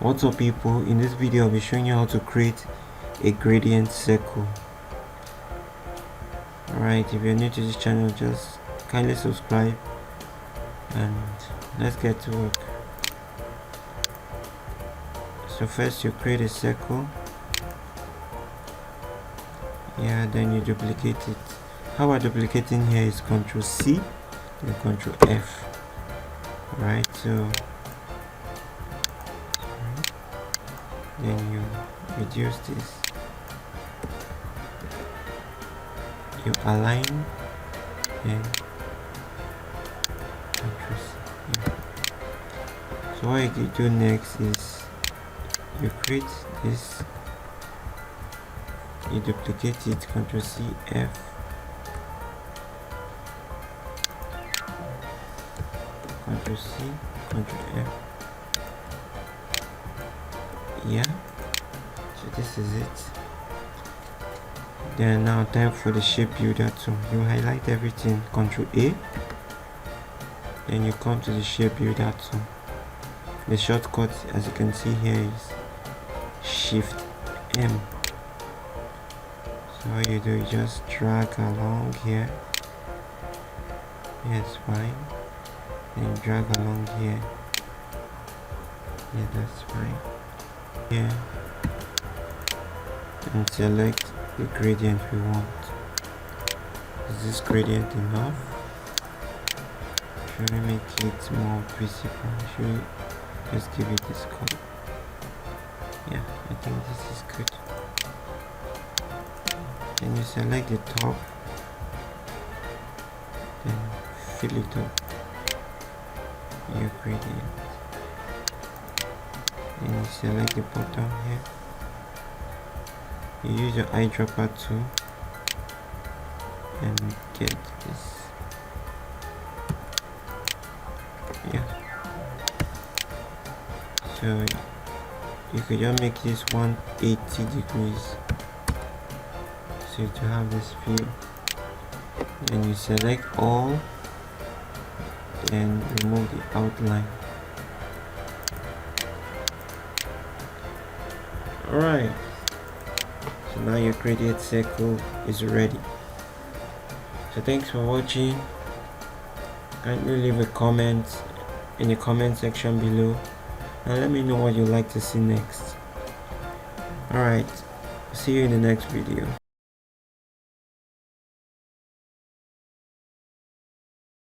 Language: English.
What's up people, in this video I'll be showing you how to create a gradient circle. Alright, if you're new to this channel, just kindly subscribe and let's get to work. So first you create a circle, then you duplicate it. How about duplicating here is Ctrl C and Ctrl F. Right, so then you reduce this, you align, and Ctrl C. So what you do next is you create this, you duplicate it, Ctrl C, F, Ctrl C, Ctrl F. So this is it. Then now time for the shape builder tool. You highlight everything, Ctrl A, then you come to the shape builder tool. The shortcut, as you can see here, is Shift M. So what you do, you just drag along here. Yes, fine. Then drag along here. Yeah, that's fine. Here, and select the gradient we want. Is this gradient enough? Should we make it more visible? Should we just give it this color? Yeah, I think this is good. Then you select the top, then fill it up, your gradient. Then you select the bottom here. You use your eyedropper tool and get this. So you could just make this 180 degrees, so to have this view. Then you select all and remove the outline. Alright, so now your gradient circle is ready. So thanks for watching. Kindly leave a comment in the comment section below and let me know what you'd like to see next. Alright, see you in the next video.